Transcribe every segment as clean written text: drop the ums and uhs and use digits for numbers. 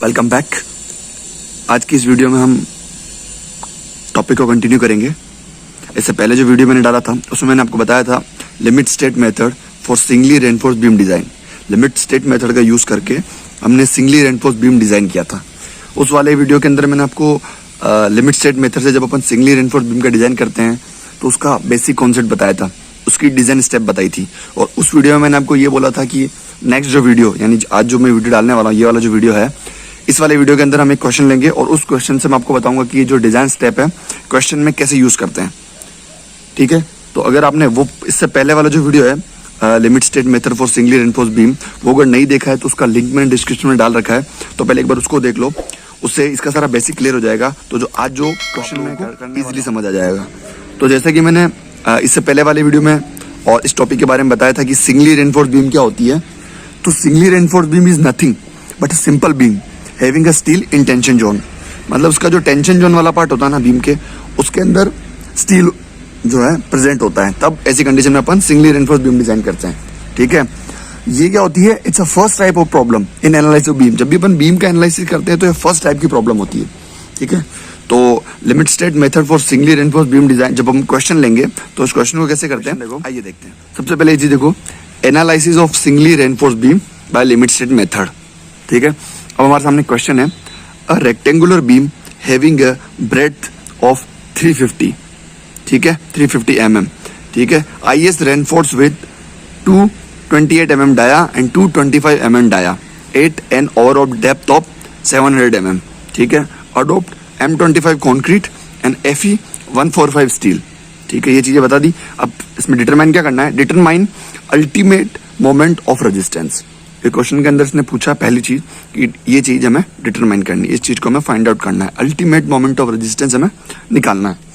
Welcome back. आज की इस वीडियो में हम टॉपिक को कंटिन्यू करेंगे। इससे पहले जो वीडियो मैंने डाला था उसमें मैंने आपको बताया था limit state method for singly reinforce beam design. Limit state method का यूज़ करके हमने सिंगली रेनफोर्स बीम डिज़ाइन किया था। उस वाले वीडियो के अंदर मैंने आपको लिमिट स्टेट मेथड से जब अपन सिंगली रेनफोर्स बीम का डिज़ाइन करते हैं तो उसका बेसिक कॉन्सेप्ट बताया था, उसकी डिज़ाइन स्टेप बताई थी। और उस वीडियो में मैंने आपको ये बोला था कि नेक्स्ट जो वीडियो यानी आज जो मैं वीडियो डालने वाला हूँ, ये वाला जो वीडियो है, इस वाले वीडियो के अंदर हम एक क्वेश्चन लेंगे और उस क्वेश्चन से मैं आपको बताऊंगा कि ये जो डिज़ाइन स्टेप है क्वेश्चन में कैसे यूज़ करते हैं। ठीक है, तो अगर आपने वो इससे पहले वाला जो वीडियो है limit state method for singly reinforce beam, वो अगर नहीं देखा है तो उसका लिंक मैंने डिस्क्रिप्शन में डाल रखा है, तो पहले एक बार उसको देख लो, उससे इसका सारा बेसिक क्लियर हो जाएगा। तो जो आज जो क्वेश्चन में इजीली समझ आ जाएगा। तो जैसे कि मैंने इससे पहले वाले वीडियो में और इस टॉपिक के बारे में बताया था कि सिंगली रेनफोर्स बीम क्या होती है। तो singly reinforce beam is nothing but a simple beam having a steel in tension zone. मतलब उसका जो टेंशन जोन वाला पार्ट होता है ना बीम के, उसके अंदर स्टील जो है प्रेजेंट होता है। तब ऐसी कंडीशन में अपन सिंगली रेनफोर्स बीम डिजाइन करते हैं। ठीक है, ये क्या होती है, it's a first type of problem in analysis of beam. जब भी अपन बीम का एनालिसिस करते हैं तो ये फर्स्ट टाइप की प्रॉब्लम होती है। ठीक है, तो limit state method for singly reinforce beam design जब हम क्वेश्चन लेंगे तो उस क्वेश्चन को कैसे करते हैं, देखो आइए देखते हैं। सबसे पहले ये चीज देखो, analysis of singly reinforce beam by limit state method. ठीक है, अब हमारे सामने क्वेश्चन है, a rectangular beam having a breadth of 350। ठीक है, 350 mm। ठीक है, IS reinforce with 228 mm dia and 225 mm dia at an overall depth of 700 mm। ठीक है, adopt M25 concrete and FE 145 steel. ठीक है, ये चीजें बता दी। अब इसमें डिटरमाइन क्या करना है, determine ultimate moment of resistance. ये क्वेश्चन के अंदर इसने पूछा पहली चीज कि ये चीज हमें डिटरमाइन करनी है, इस चीज को हमें फाइंड आउट करना है, अल्टीमेट मोमेंट ऑफ रेजिस्टेंस हमें निकालना है।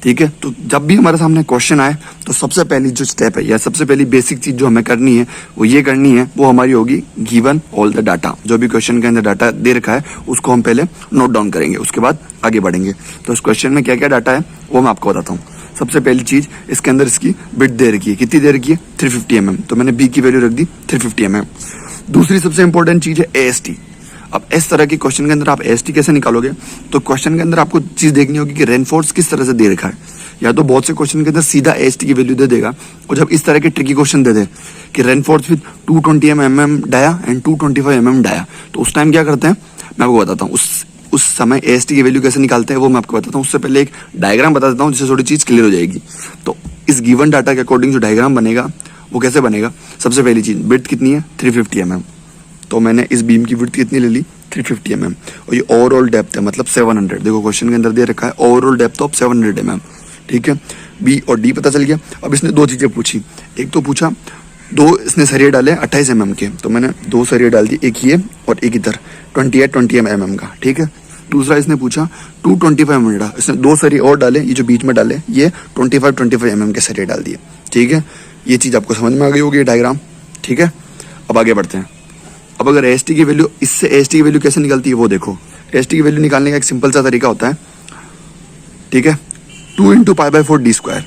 ठीक है, तो जब भी हमारे सामने क्वेश्चन आए तो सबसे पहली जो स्टेप है या सबसे पहली बेसिक चीज जो हमें करनी है वो ये करनी है, वो हमारी होगी गिवन ऑल द डाटा। जो भी क्वेश्चन के अंदर डाटा दे रखा है उसको हम पहले नोट डाउन करेंगे, उसके बाद आगे बढ़ेंगे। तो इस क्वेश्चन में क्या क्या डाटा है वो मैं आपको बताता हूँ। सबसे पहली चीज, इसके अंदर इसकी बिट दे रखी है, कितनी दे रखी है, 350 mm। तो मैंने बी की वैल्यू रख दी 350 mm। दूसरी सबसे इंपॉर्टेंट चीज है AST। अब इस तरह के क्वेश्चन के अंदर आप AST कैसे निकालोगे, तो क्वेश्चन के अंदर आपको चीज देखनी होगी कि रेनफोर्स किस तरह से दे रखा है। या तो बहुत से क्वेश्चन के अंदर सीधा AST की वैल्यू दे देगा, और जब इस तरह के ट्रिकी क्वेश्चन दे दे कि reinforce with 220 mm dia and 225 mm dia, तो उस टाइम क्या करते हैं मैं आपको बताता हूँ। उस समय AST की वैल्यू कैसे निकालते हैं वो मैं आपको बताता हूँ। उससे पहले एक डायग्राम बता देता हूँ जिससे थोड़ी चीज क्लियर हो जाएगी। तो इस गिवन डाटा के अकॉर्डिंग जो डायग्राम बनेगा वो कैसे बनेगा, सबसे पहली चीज विड्थ कितनी है 350 mm। तो मैंने इस बीम की विड्थ कितनी ले ली 350 mm, और ये ओवरऑल डेप्थ है मतलब 700। देखो क्वेश्चन के अंदर दे रखा है ओवरऑल डेप्थ ऑफ 700 mm। ठीक है, बी और डी पता चल गया। अब इसने दो चीजें पूछी, एक तो पूछा दो इसने सरिये डाले 28 mm के, तो मैंने दो सरिये डाल दिए, एक ये और एक इधर 28 mm का। ठीक है, दूसरा इसने पूछा 225 mm का, इसने दो सरिये और डाले, ये जो बीच में डाले ये 25 mm के सरिये डाल दिए। ठीक है, ये चीज आपको समझ में आ गई होगी डायग्राम। ठीक है, अब आगे बढ़ते हैं। अब अगर AST की वैल्यू, इससे AST की वैल्यू कैसे निकलती है वो देखो। AST की वैल्यू निकालने का एक सिंपल सा तरीका होता है। ठीक है, 2 × π/4 d square,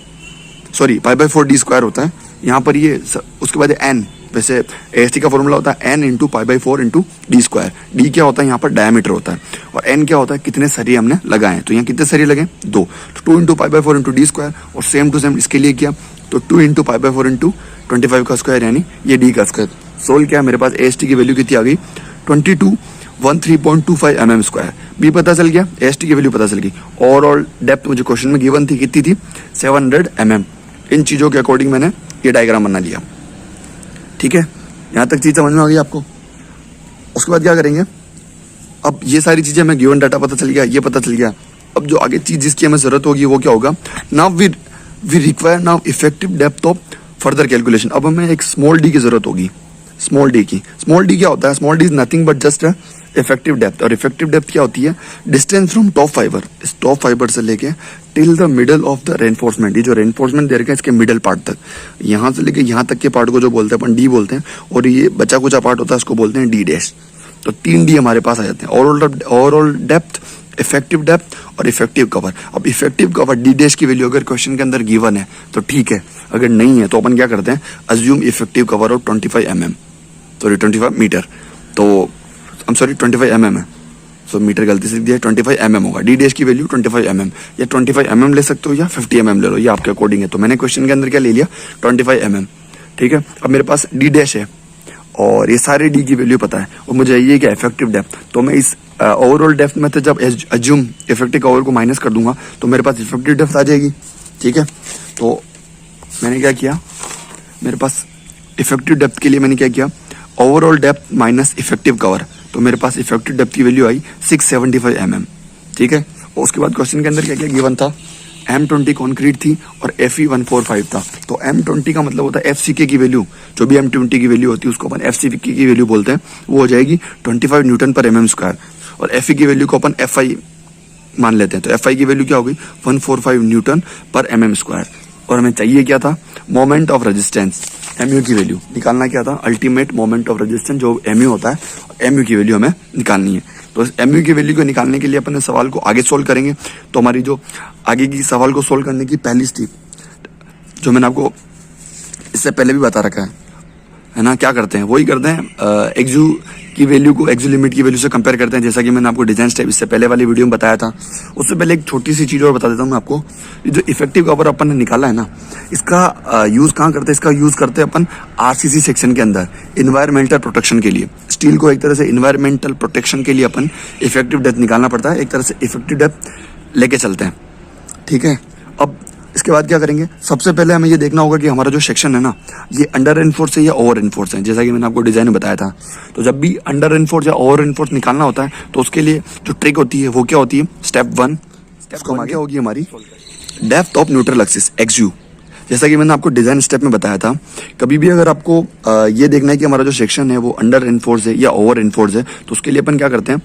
sorry π/4 d square होता है यहाँ पर ये, उसके बाद n, वैसे AST का फॉर्मूला होता है n × π/4 × d स्क्वायर। d क्या होता है यहाँ पर डायमीटर होता है, और n क्या होता है कितने सरिये हमने लगाए हैं। तो यहाँ कितने सरिये लगे, 2। तो 2 × π/4 × d स्क्वायर, और सेम टू सेम इसके लिए किया तो 2 × π/4 × 25 का स्क्वायर यानी ये d का स्क्वायर। सोल्व किया, मेरे पास AST की वैल्यू कितनी आ गई 2213.25 mm स्क्वायर। बी पता चल गया, AST की वैल्यू पता चल गई। ओवरऑल डेप्थ मुझे क्वेश्चन में गिवन थी, कितनी थी 700 mm। इन चीजों के अकॉर्डिंग मैंने ये डायग्राम बना लिया। ठीक है, यहाँ तक चीज समझ में आ गई आपको। उसके बाद क्या करेंगे, अब ये सारी चीजें हमें गिवन डाटा पता चल गया, ये पता चल गया। अब जो आगे चीज जिसकी हमें जरूरत होगी वो क्या होगा, now we require now effective depth of further calculation. अब हमें एक स्मॉल डी की जरूरत होगी, स्मॉल डी की। स्मॉल डी क्या होता है, small D is nothing but just effective depth. और इफेक्टिव डेप्थ क्या होती है, डिस्टेंस फ्रॉम टॉप फाइबर, इस टॉप फाइबर से लेके till the middle of the reinforcement. ये जो रेनफोर्समेंट दे रखा है इसके मिडल पार्ट तक, यहाँ से लेके यहाँ तक के पार्ट को जो बोलते हैं अपन डी बोलते हैं, और ये बचा कुचा पार्ट होता है उसको बोलते हैं डी डैश। तो 3 डी हमारे पास आ जाते हैं, ओवरऑल डेप्थ, इफेक्टिव डेप्थ और इफेक्टिव कवर। अब इफेक्टिव कवर डी डैश की वैल्यू अगर क्वेश्चन के अंदर गिवन है तो ठीक है, अगर नहीं है तो अपन क्या करते हैं, assume effective cover of 25 mm, sorry 25 metre. तो I'm sorry 25 mm है, सो मीटर गलती से दिया है, 25 mm होगा। डी डैश की वैल्यू 25 mm, या 25 mm ले सकते हो या 50 mm ले लो, ये आपके अकॉर्डिंग है। तो मैंने क्वेश्चन के अंदर क्या ले लिया, 25 mm, ठीक है। अब मेरे पास डी डैश है और ये सारे डी की वैल्यू पता है, और मुझे ये क्या इफेक्टिव डेप्थ, तो मैं इस ओवरऑल डेप्थ में जब अज्यूम इफेक्टिव कवर को माइनस कर दूंगा तो मेरे पास इफेक्टिव डेप्थ आ जाएगी, ठीक है। तो मैंने क्या किया, मेरे पास इफेक्टिव डेप्थ के लिए मैंने क्या किया, overall depth minus effective cover, तो मेरे पास इफेक्टिव डेप्थ की वैल्यू आई 675 mm, ठीक है। और उसके बाद क्वेश्चन के अंदर क्या क्या गिवन था, M20 कॉन्क्रीट थी और Fe145 था। तो M20 का मतलब होता है FCK की वैल्यू, जो भी M20 की वैल्यू होती है उसको अपन FCK की वैल्यू बोलते हैं, वो हो जाएगी 25 न्यूटन पर mm स्क्वायर, और Fe की वैल्यू को अपन FI मान लेते हैं। तो FI की वैल्यू क्या होगी, 145 न्यूटन पर mm स्क्वायर। और हमें चाहिए क्या था, मोमेंट ऑफ रेजिस्टेंस, MU की वैल्यू निकालना क्या था, अल्टीमेट मोमेंट ऑफ रेजिस्टेंस जो MU होता है, MU की वैल्यू हमें निकालनी है। तो इस MU की वैल्यू को निकालने के लिए अपन इस सवाल को आगे सोल्व करेंगे। तो हमारी जो आगे की सवाल को सोल्व करने की पहली स्टेप, जो मैंने आपको इससे पहले भी बता रखा है ना, क्या करते हैं, वही करते हैं, एक्सू की वैल्यू को एक्सू लिमिट की वैल्यू से कंपेयर करते हैं, जैसा कि मैंने आपको डिजाइन स्टेप इससे पहले वाली वीडियो में बताया था। उससे पहले एक छोटी सी चीज और बता देता हूँ मैं आपको, जो इफेक्टिव कवर अपन ने निकाला है ना, इसका यूज कहाँ करते हैं, इसका यूज करते हैं अपन RCC सेक्शन के अंदर इन्वायरमेंटल प्रोटेक्शन के लिए। स्टील को एक तरह से इन्वायरमेंटल प्रोटेक्शन के लिए अपन इफेक्टिव डेप्थ निकालना पड़ता है, एक तरह से इफेक्टिव डेप्थ लेके चलते हैं, ठीक है। अब इसके बाद क्या करेंगे, सबसे पहले हमें ये देखना होगा कि हमारा जो सेक्शन है ना, ये अंडर एनफोर्स है या ओवर एनफोर्स है, जैसा कि मैंने आपको डिजाइन में बताया था। तो जब भी अंडर एनफोर्स या ओवर एनफोर्स निकालना होता है तो उसके लिए जो ट्रिक होती है वो क्या होती है, स्टेप 1 क्या होगी हमारी, depth of neutral axis XU। जैसा कि मैंने आपको डिजाइन स्टेप में बताया था, कभी भी अगर आपको ये देखना है कि हमारा जो सेक्शन है वो अंडर एनफोर्स है या ओवर एनफोर्स है, तो उसके लिए अपन क्या करते हैं,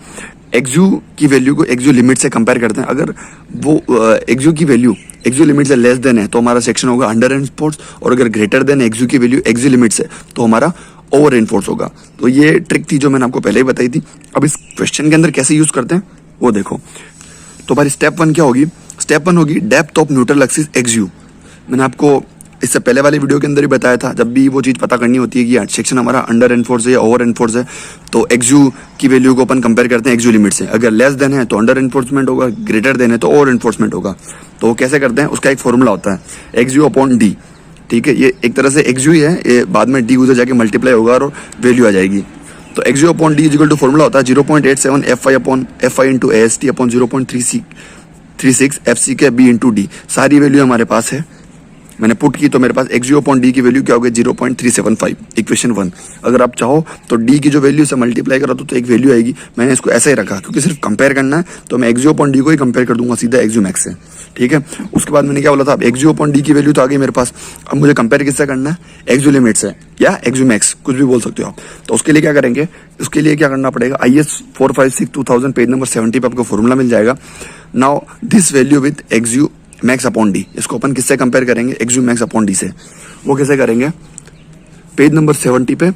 XU की वैल्यू को XU लिमिट से कंपेयर करते हैं। अगर वो XU की वैल्यू XU लिमिट से लेस देन है तो हमारा सेक्शन होगा अंडर एनफोर्स, और अगर ग्रेटर देन XU की वैल्यू XU लिमिट से तो हमारा ओवर एनफोर्स होगा। तो ये ट्रिक थी जो मैंने आपको पहले ही बताई थी। अब इस क्वेश्चन के अंदर कैसे यूज करते हैं वो देखो। तो हमारी स्टेप 1 क्या होगी, स्टेप 1 होगी depth of neutral axis XU। मैंने आपको इससे पहले वाले वीडियो के अंदर ही बताया था, जब भी वो चीज़ पता करनी होती है कि सेक्शन हमारा अंडर एनफोर्स है या ओवर एनफोर्स है, तो XU की वैल्यू को अपन कंपेयर करते हैं XU लिमिट से। अगर लेस देन है तो अंडर एनफोर्समेंट होगा, ग्रेटर देन है तो ओवर एनफोर्समेंट होगा। तो वो कैसे करते हैं, उसका एक फॉर्मूला होता है XU/D, ठीक है। ये एक तरह से XU ही है, ये बाद में D उधर जाके मल्टीप्लाई होगा और वैल्यू आ जाएगी। तो XU/D इक्वल टू फॉर्मूला होता है 0.87 FI into AST upon 0.36 FCK B into D। सारी वैल्यू हमारे पास है, मैंने पुट की, तो मेरे पास XU/D की वैल्यू क्या होगी, 0.375, इक्वेशन 1। अगर आप चाहो तो D की जो वैल्यू से मल्टीप्लाई करा तो एक वैल्यू आएगी। मैंने इसको ऐसे ही रखा क्योंकि सिर्फ कंपेयर करना है, तो मैं XU/D को ही कंपेयर कर दूंगा सीधा XU मैक्स से, ठीक है। उसके बाद मैंने क्या बोला था, अब XU/D की वैल्यू तो आ गई मेरे पास, अब मुझे कंपेयर किससे करना है, XU लिमिट से या XU मैक्स, कुछ भी बोल सकते हो आप। तो उसके लिए क्या करेंगे, उसके लिए क्या करना पड़ेगा, IS 456/2000 पेज नंबर 70 पे आपको फॉर्मूला मिल जाएगा। Now this value with XU मैक्स/D, इसको अपन किससे कंपेयर करेंगे, XU मैक्स/D से। वो कैसे करेंगे, पेज नंबर 70 पे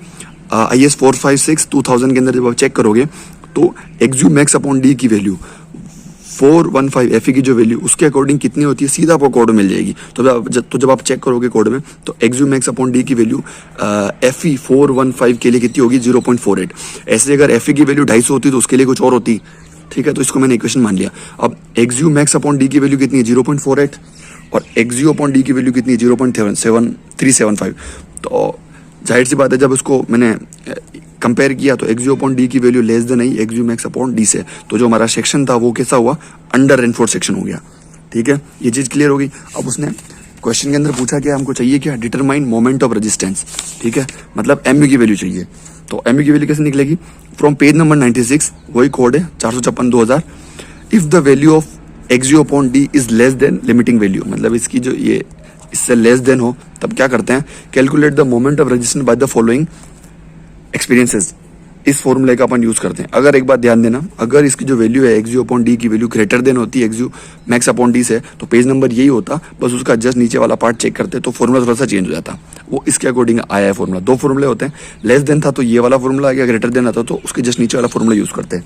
IS 456/2000 के अंदर जब आप चेक करोगे तो XU मैक्स/D की वैल्यू 415 FE की जो वैल्यू उसके अकॉर्डिंग कितनी होती है, सीधा आपको कोड मिल जाएगी। तो जब आप चेक करोगे कोड में तो XU मैक्स/D की वैल्यू FE 415 के लिए कितनी होगी, 0.48। ऐसे अगर FE की वैल्यू 250 होती तो उसके लिए कुछ और होती, ठीक है। तो इसको मैंने इक्वेशन मान लिया। अब XU मैक्स/D की वैल्यू कितनी है, 0.48, और XU/D की वैल्यू कितनी है, 0.375। तो जाहिर सी बात है, जब उसको मैंने कंपेयर किया तो XU/D की वैल्यू लेस देन नहीं XU मैक्स/D से, तो जो हमारा सेक्शन था वो कैसा हुआ, अंडर एनफोर्स सेक्शन हो गया, ठीक है। ये चीज़ क्लियर होगी। अब उसने क्वेश्चन के अंदर पूछा क्या, हमको चाहिए क्या, डिटरमाइन मोमेंट ऑफ रेजिस्टेंस, ठीक है, मतलब MU की वैल्यू चाहिए। तो MU की वैल्यू कैसे निकलेगी, फ्रॉम पेज नंबर 96, वही कोड है 456/2000। If the value of XU/D is less than limiting value, मतलब इसकी जो ये इससे लेस देन हो तब क्या करते हैं, calculate the moment of resistance by the following experiences. इस फॉर्मूले का अपन यूज करते हैं। अगर एक बात ध्यान देना, अगर इसकी जो वैल्यू है XU/D की वैल्यू ग्रेटर देन होती है XU मैक्स/D से, तो पेज नंबर यही होता, बस उसका जस्ट नीचे वाला पार्ट चेक करते तो फॉर्मूला थोड़ा सा चेंज हो जाता। वो इसके अकॉर्डिंग आया है फॉर्मूला। 2 फॉर्मूले होते हैं, लेस देन था तो ये वाला फॉर्मूला आ गया, ग्रेटर देन आता तो उसके जस्ट नीचे वाला फॉर्मूला यूज करते हैं।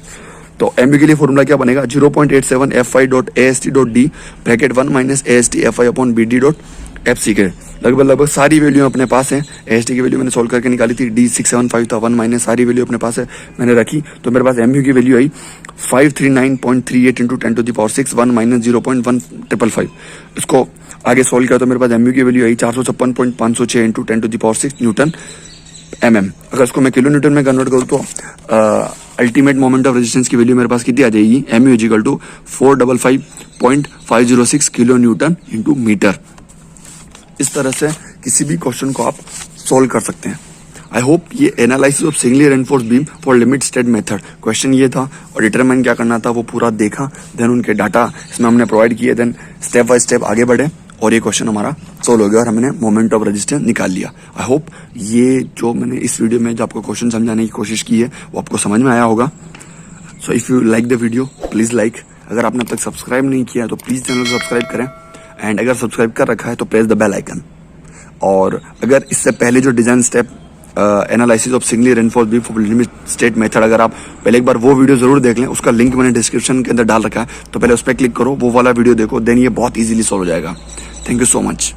तो MU के लिए फॉर्मूला क्या बनेगा, 0.87 FI.AST.D bracket 1 minus AST FI upon BD FC के लगभग सारी वैल्यू अपने पास है। AST की वैल्यू मैंने सोल्व करके निकाली थी, D675 था 1 माइनस, सारी वैल्यू अपने पास है, मैंने रखी। तो मेरे पास MU की वैल्यू आई 539.38 इंटू 10⁻6 1 माइनस 0.1555। इसको आगे सोल्व किया तो मेरे पास MU की वैल्यू आई 456.506 इंटू 10⁻6 न्यूटन mm। अगर इसको मैं किलो न्यूटन में कन्वर्ट करूँ तो अल्टीमेट मोमेंट ऑफ रेजिस्टेंस की वैल्यू मेरे पास कितनी आ जाएगी, MU equal to 455.506 kilo newton into metre. इस तरह से किसी भी क्वेश्चन को आप सोल्व कर सकते हैं। आई होप ये analysis of singly reinforce beam for limit state method question ये था, और डिटरमाइन क्या करना था वो पूरा देखा, देन उनके डाटा इसमें हमने प्रोवाइड किए, देन स्टेप बाय स्टेप आगे बढ़े और ये क्वेश्चन हमारा सोल्व हो गया और हमने मोमेंट ऑफ रेजिस्टेंस निकाल लिया। आई होप ये जो मैंने इस वीडियो में जो आपको क्वेश्चन समझाने की कोशिश की है वो आपको समझ में आया होगा। So if you like the video please like, अगर आपने अब तक सब्सक्राइब नहीं किया तो प्लीज चैनल को सब्सक्राइब करें, एंड अगर सब्सक्राइब कर रखा है तो प्रेस द बेल आइकन। और अगर इससे पहले जो design step analysis of singly reinforce beam for limit state method, अगर आप पहले एक बार वो वीडियो जरूर देख लें, उसका लिंक मैंने डिस्क्रिप्शन के अंदर डाल रखा है, तो पहले उस पर क्लिक करो, वो वाला वीडियो देखो, देन ये बहुत इजीली सॉल्व हो जाएगा। Thank you so much.